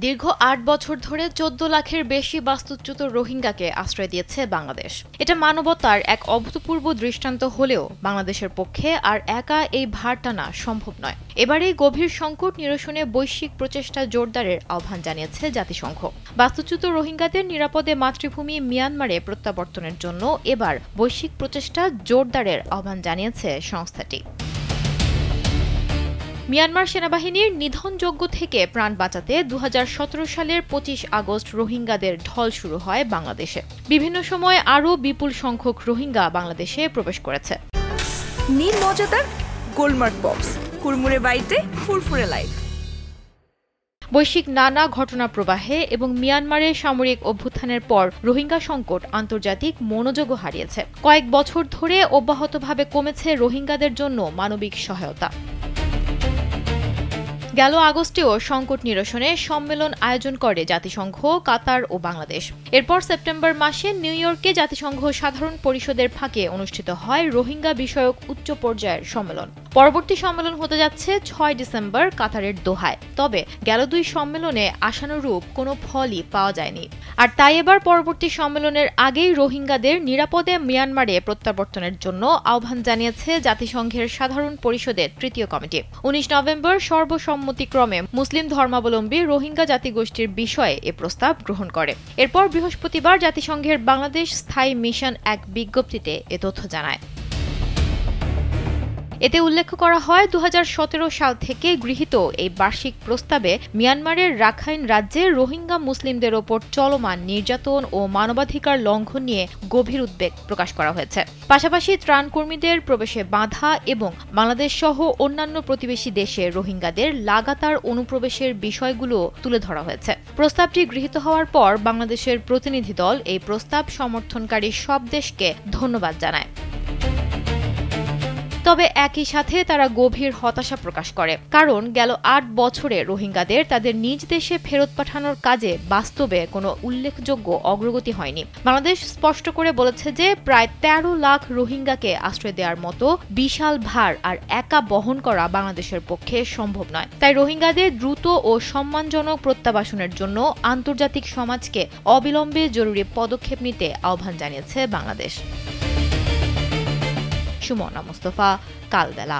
দীর্ঘ ৮ বছর ধরে ১৪ লাখের বেশি বাস্তুচ্যুত রোহিঙ্গাকে আশ্রয় দিয়েছে বাংলাদেশ। এটা মানবতার এক অভূতপূর্ব দৃষ্টান্ত হলেও বাংলাদেশের পক্ষে আর একা এই ভার টানা সম্ভব নয়। এবারে গভীর সংকট নিরসনে বৈশ্বিক প্রচেষ্টা জোরদারের আহ্বান জানিয়েছে জাতিসংঘ। বাস্তুচ্যুত রোহিঙ্গাদের নিরাপদে মাতৃভূমি মিয়ানমারে প্রত্যাবর্তনের জন্য এবার বৈশ্বিক প্রচেষ্টা জোরদারের আহ্বান জানিয়েছে সংস্থাটি। মিয়ানমার সেনাবাহিনীর নিধনযজ্ঞ থেকে প্রাণ বাঁচাতে ২০১৭ সালের ২৫ আগস্ট রোহিঙ্গাদের ঢল শুরু হয় বাংলাদেশে। বিভিন্ন সময় আরও বিপুল সংখ্যক রোহিঙ্গা বাংলাদেশে প্রবেশ করেছে। নীল মজাদার গোলমার্ক বক্স, কুড়মুড়ে বাইতে ফুরফুরে লাইফ। বৈশ্বিক নানা ঘটনা প্রবাহে এবং মিয়ানমারের সামরিক অভ্যুত্থানের পর রোহিঙ্গা সংকট আন্তর্জাতিক মনোযোগও হারিয়েছে। কয়েক বছর ধরে অব্যাহতভাবে কমেছে রোহিঙ্গাদের জন্য মানবিক সহায়তা। গেল আগস্টেও সংকট নিরসনে সম্মেলন আয়োজন করে জাতিসংঘ, কাতার ও বাংলাদেশ। এরপর সেপ্টেম্বর মাসে নিউ ইয়র্কে জাতিসংঘ সাধারণ পরিষদের ফাঁকে অনুষ্ঠিত হয় রোহিঙ্গা বিষয়ক উচ্চ পর্যায়ের সম্মেলন। পরবর্তী সম্মেলন হতে যাচ্ছে ৬ ডিসেম্বর কাতারের দোহায়। তবে গেল ২ সম্মেলনে আশানুরূপ কোনো ফলই পাওয়া যায়নি। আর তাই এবার পরবর্তী সম্মেলনের আগেই রোহিঙ্গাদের নিরাপদে মিয়ানমারে প্রত্যাবর্তনের জন্য আহ্বান জানিয়েছে জাতিসংঘের সাধারণ পরিষদের তৃতীয় কমিটি। ১৯ নভেম্বর সর্বসম্মতিক্রমে মুসলিম ধর্মাবলম্বী রোহিঙ্গা জাতিগোষ্ঠীর বিষয়ে এ প্রস্তাব গ্রহণ করে। এরপর বৃহস্পতিবার জাতিসংঘের বাংলাদেশ স্থায়ী মিশন এক বিজ্ঞপ্তিতে এ তথ্য জানায়। এতে উল্লেখ করা হয় ২০১৭ সাল থেকে গৃহীত এই বার্ষিক প্রস্তাবে মিয়ানমারের রাখাইন রাজ্যে রোহিঙ্গা মুসলিমদের ওপর চলমান নির্যাতন ও মানবাধিকার লঙ্ঘন নিয়ে গভীর উদ্বেগ প্রকাশ করা হয়েছে। পাশাপাশি ত্রাণকর্মীদের প্রবেশে বাধা এবং বাংলাদেশ সহ অন্যান্য প্রতিবেশী দেশে রোহিঙ্গাদের লাগাতার অনুপ্রবেশের বিষয়গুলো তুলে ধরা হয়েছে। প্রস্তাবটি গৃহীত হওয়ার পর বাংলাদেশের প্রতিনিধি দল এই প্রস্তাব সমর্থনকারী সব দেশকে ধন্যবাদ জানায়। তবে একই সাথে তারা গভীর হতাশা প্রকাশ করে, কারণ গেল ৮ বছরে রোহিঙ্গাদের তাদের নিজ দেশে ফেরত পাঠানোর কাজে বাস্তবে কোনো উল্লেখযোগ্য অগ্রগতি হয়নি। বাংলাদেশ স্পষ্ট করে বলেছে যে প্রায় ১৩ লাখ রোহিঙ্গাকে আশ্রয় দেওয়ার মতো বিশাল ভার আর একা বহন করা বাংলাদেশের পক্ষে সম্ভব নয়। তাই রোহিঙ্গাদের দ্রুত ও সম্মানজনক প্রত্যাবাসনের জন্য আন্তর্জাতিক সমাজকে অবিলম্বে জরুরি পদক্ষেপ নিতে আহ্বান জানিয়েছে বাংলাদেশ। সুমনা মুস্তফা, কালবেলা।